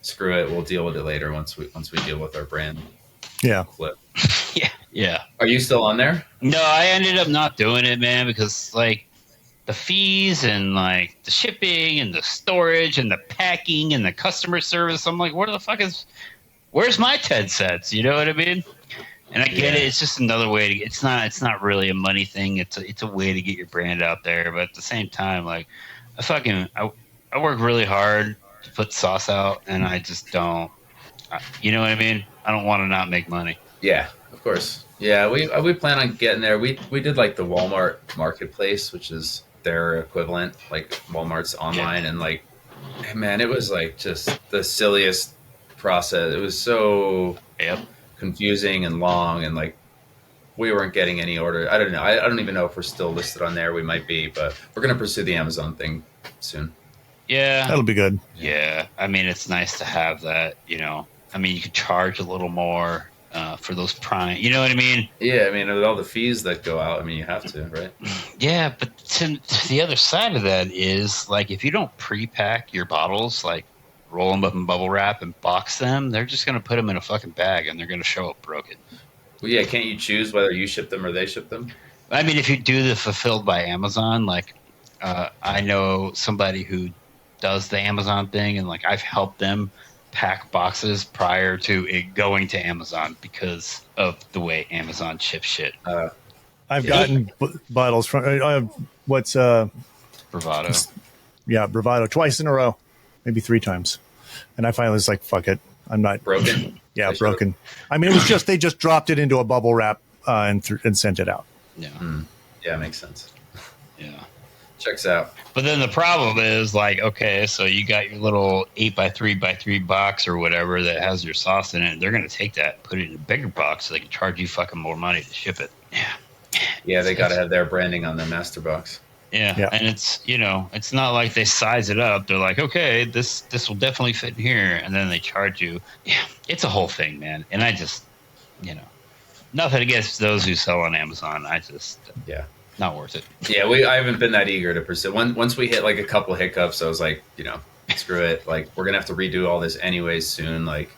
screw it, we'll deal with it later once we deal with our brand. Yeah. Flip. Yeah. Are you still on there? No, I ended up not doing it, man, because the fees and the shipping and the storage and the packing and the customer service. I'm like, where's my 10 cents? You know what I mean? And I get it. It's just another way to. It's not really a money thing. It's a way to get your brand out there. But at the same time, like, I work really hard to put sauce out, and I just don't. You know what I mean? I don't want to not make money. Yeah, of course. Yeah, we plan on getting there. We did like the Walmart marketplace, which is their equivalent, like Walmart's online, and like, man, it was like just the silliest process. It was so confusing and long, and like we weren't getting any order. I don't know. I don't even know if we're still listed on there. We might be, but we're gonna pursue the Amazon thing soon. Yeah, that'll be good. Yeah, I mean, it's nice to have that. You know, I mean, you could charge a little more for those Prime. You know what I mean? Yeah, I mean, with all the fees that go out, I mean, you have to, right? Yeah, but to the other side of that is like if you don't pre-pack your bottles, like roll them up in bubble wrap and box them, they're just gonna put them in a fucking bag and they're gonna show up broken. Well, yeah, can't you choose whether you ship them or they ship them? I mean, if you do the fulfilled by Amazon, like I know somebody who does the Amazon thing, and like I've helped them pack boxes prior to it going to Amazon because of the way Amazon ships shit. I've gotten bottles from what's Bravado. Yeah, Bravado twice in a row, maybe 3 times, and I finally was like, "Fuck it, I'm not broken." Yeah, broken. I mean, it was just they just dropped it into a bubble wrap and sent it out. Yeah, yeah, makes sense. Yeah, checks out. But then the problem is like, okay, so you got your little 8x3x3 box or whatever that has your sauce in it. They're going to take that, put it in a bigger box so they can charge you fucking more money to ship it. Yeah, they got to have their branding on the master box. Yeah, and it's, you know, it's not like they size it up. They're like, okay, this will definitely fit in here. And then they charge you. Yeah, it's a whole thing, man. And I just, you know, nothing against those who sell on Amazon. I just, not worth it. Yeah, I haven't been that eager to pursue. Once we hit like a couple hiccups, I was like, you know, screw it. Like, we're gonna have to redo all this anyways soon. Like,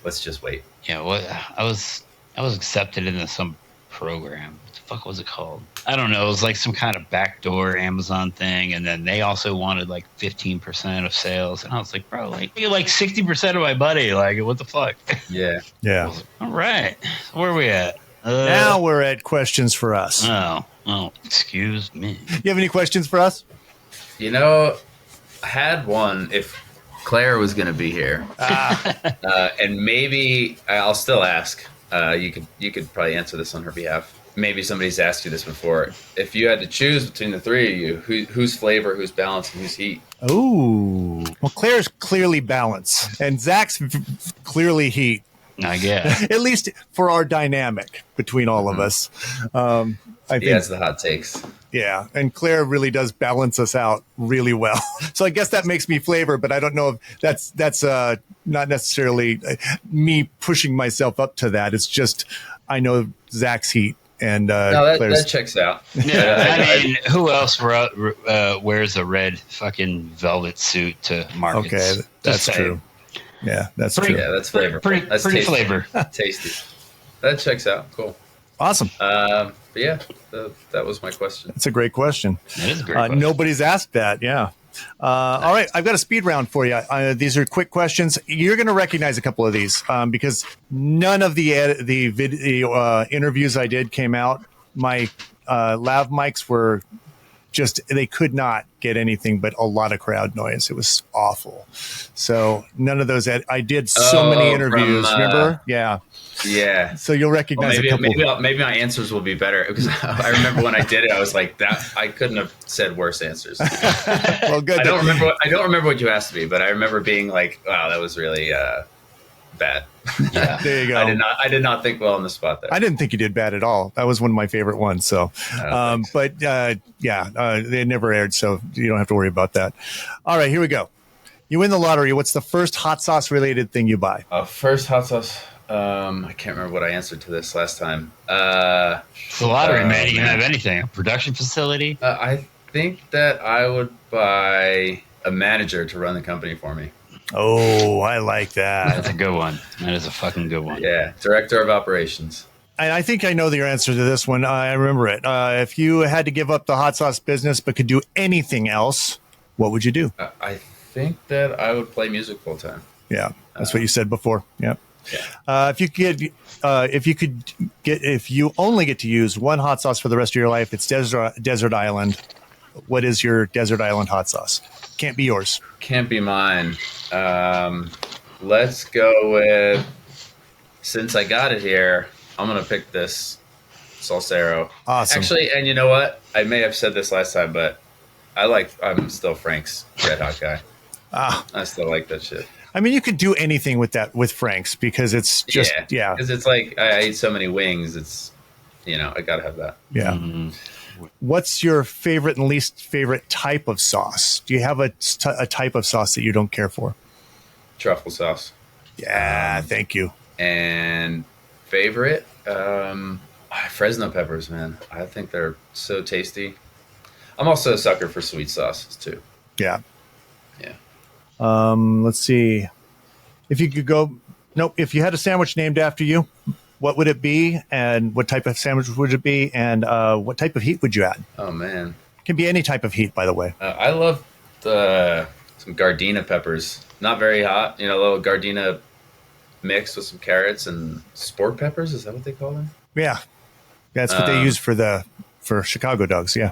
let's just wait. Yeah, well, I was accepted into some program. What the fuck was it called? I don't know. It was like some kind of backdoor Amazon thing, and then they also wanted like 15% of sales, and I was like, bro, like you're like 60% of my money. Like, what the fuck? Yeah. Like, all right, where are we at? Now we're at questions for us. Oh, excuse me. You have any questions for us? You know, I had one if Claire was going to be here, and maybe I'll still ask. You could probably answer this on her behalf. Maybe somebody's asked you this before. If you had to choose between the three of you, who's flavor, who's balance, and who's heat? Oh, well, Claire's clearly balance, and Zach's clearly heat. I guess. At least for our dynamic between all of us. I think that's the hot takes. Yeah, and Claire really does balance us out really well. So I guess that makes me flavor, but I don't know if that's not necessarily me pushing myself up to that. It's just I know Zach's heat. And no, that checks out. Yeah, I mean, who else wears a red fucking velvet suit to markets? Okay, that's true. Yeah, that's true. Yeah, that's flavor. Pretty flavor. Tasty. That checks out. Cool. Awesome. But yeah, that was my question. That's a great question. That is a great question. Nobody's asked that. Yeah. All right, I've got a speed round for you. These are quick questions. You're going to recognize a couple of these because none of the video interviews I did came out. My lav mics were just, they could not get anything but a lot of crowd noise. It was awful. So none of those. I did so many interviews. Remember? Yeah. Yeah. So you'll recognize a couple. Maybe my answers will be better because I remember when I did it, I was like, that I couldn't have said worse answers. Well, good. I don't remember what you asked me, but I remember being like, wow, that was really bad. Yeah. There you go. I did not think well on the spot there. I didn't think you did bad at all. That was one of my favorite ones. So, they never aired, so you don't have to worry about that. All right, here we go. You win the lottery. What's the first hot sauce related thing you buy? First hot sauce. I can't remember what I answered to this last time. It's the lottery, man. You can have anything. A production facility. I think that I would buy a manager to run the company for me. Oh, I like that. That's a good one. That is a fucking good one. Yeah, director of operations. And I think I know your answer to this one. I remember it. If you had to give up the hot sauce business but could do anything else, what would you do? I think that I would play music full time. Yeah, that's what you said before. Yeah. If you only get to use one hot sauce for the rest of your life, it's Desert Island. What is your Desert Island hot sauce? Can't be yours. Can't be mine. Let's go with, since I got it here, I'm going to pick this Salsero. Awesome. Actually, and you know what? I may have said this last time, but I'm still Frank's Red Hot guy. I still like that shit. I mean, you could do anything with Frank's because it's just, yeah. Because it's like, I eat so many wings. It's, I got to have that. Yeah. Mm-hmm. What's your favorite and least favorite type of sauce? Do you have a type of sauce that you don't care for? Truffle sauce. Yeah, thank you. And favorite? Fresno peppers, man. I think they're so tasty. I'm also a sucker for sweet sauces, too. Yeah. Yeah. Let's see. If you had a sandwich named after you, what would it be, and what type of sandwich would it be, and what type of heat would you add? Oh, man. It can be any type of heat, by the way. I love some Gardena peppers. Not very hot. A little Gardena mixed with some carrots and sport peppers. Is that what they call them? Yeah. That's what they use for Chicago dogs, yeah.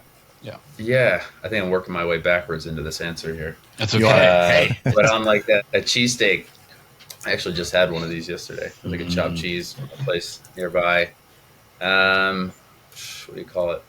Yeah. I think I'm working my way backwards into this answer here. That's okay. But on like a cheesesteak, I actually just had one of these yesterday. Like a chopped cheese from a place nearby. What do you call it?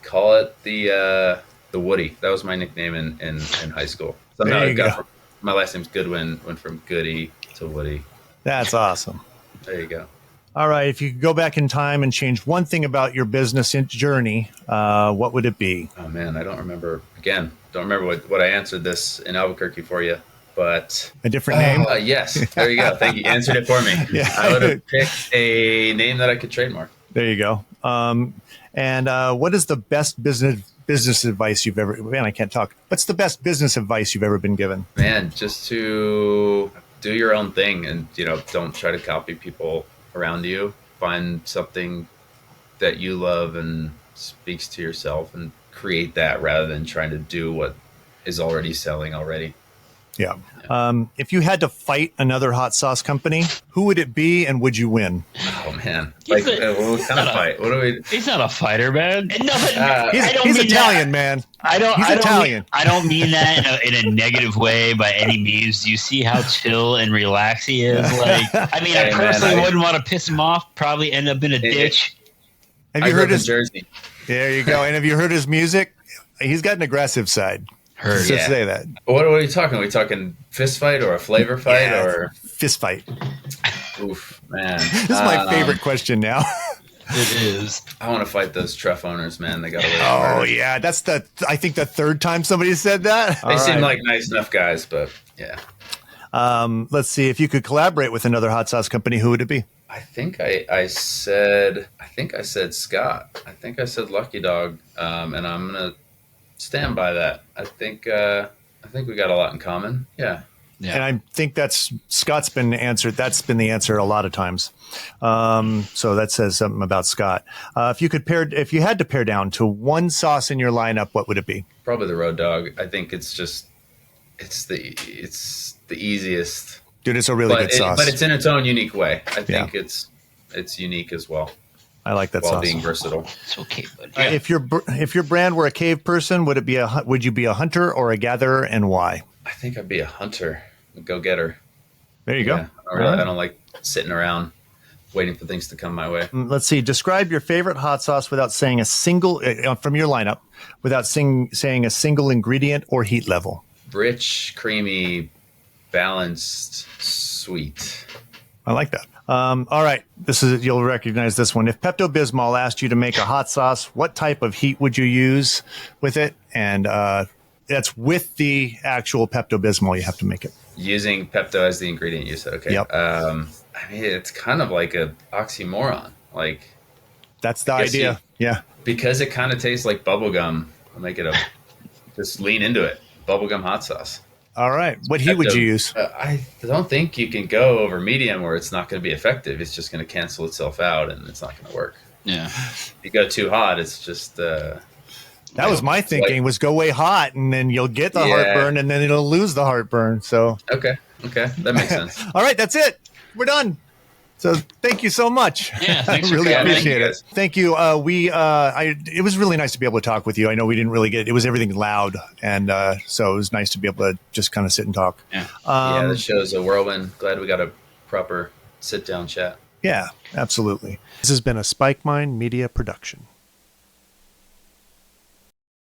Call it the Woody. That was my nickname in high school. Somehow my last name's Goodwin, went from Goody to Woody. That's awesome. There you go. All right. If you could go back in time and change one thing about your business journey, what would it be? Oh, man. I don't remember. Again, don't remember what I answered this in Albuquerque for you. But a different name? Yes. There you go. Thank you. Answered it for me. Yeah. I would have picked a name that I could trademark. There you go. And what is the best business advice you've ever... Man, I can't talk. What's the best business advice you've ever been given? Man, just to do your own thing and, don't try to copy people around you. Find something that you love and speaks to yourself and create that rather than trying to do what is already selling already. Yeah. If you had to fight another hot sauce company, who would it be and would you win? Oh, man. What kind of fight? What do we... He's not a fighter, man. He's Italian, man. He's Italian. I don't mean that in a negative way by any means. Do you see how chill and relaxed he is? I personally wouldn't want to piss him off. Probably end up in a ditch. Have you heard his Jersey? There you go. And have you heard his music? He's got an aggressive side. Heard. Just say that. What are you talking? Are we talking fist fight or a flavor fight or fist fight? Oof, man. This is my favorite question now. It is. I want to fight those Truff owners, man. They got away. Oh yeah, that's I think the third time somebody said that. They seem like nice enough guys, but yeah. Let's see. If you could collaborate with another hot sauce company, who would it be? I think I said Scott. I think I said Lucky Dog, and I'm gonna stand by that. I think we got a lot in common. Yeah. And I think Scott's been answered. That's been the answer a lot of times. So that says something about Scott. If you had to pare down to one sauce in your lineup, what would it be? Probably the Road Dog. I think it's the easiest. Dude, it's a really good sauce. But it's in its own unique way. I think it's unique as well. I like that sauce. While being versatile. It's okay, but yeah. If your brand were a cave person, would you be a hunter or a gatherer, and why? I think I'd be a hunter, a go-getter. There you go. I don't like sitting around waiting for things to come my way. Let's see. Describe your favorite hot sauce without saying a single from your lineup, without saying a single ingredient or heat level. Rich, creamy, balanced, sweet. I like that. All right. You'll recognize this one. If Pepto-Bismol asked you to make a hot sauce, what type of heat would you use with it? And that's with the actual Pepto-Bismol. You have to make it. Using Pepto as the ingredient, you said. Okay. Yep. It's kind of like a oxymoron. Like, that's the idea. Yeah. Because it kind of tastes like bubblegum. I'll make it just lean into it. Bubblegum hot sauce. All right. What heat would you use? I don't think you can go over medium where it's not going to be effective. It's just going to cancel itself out and it's not going to work. Yeah. If you go too hot, it's just... that was my thinking, was go way hot and then you'll get the heartburn and then it'll lose the heartburn. So Okay. That makes sense. All right. That's it. We're done. So thank you so much. Yeah, thanks I for really coming. appreciate Thank it. Thank you. It was really nice to be able to talk with you. I know we didn't really it was everything loud. And so it was nice to be able to just kind of sit and talk. Yeah. Yeah, the show's a whirlwind. Glad we got a proper sit-down chat. Yeah, absolutely. This has been a Spike Mind Media production.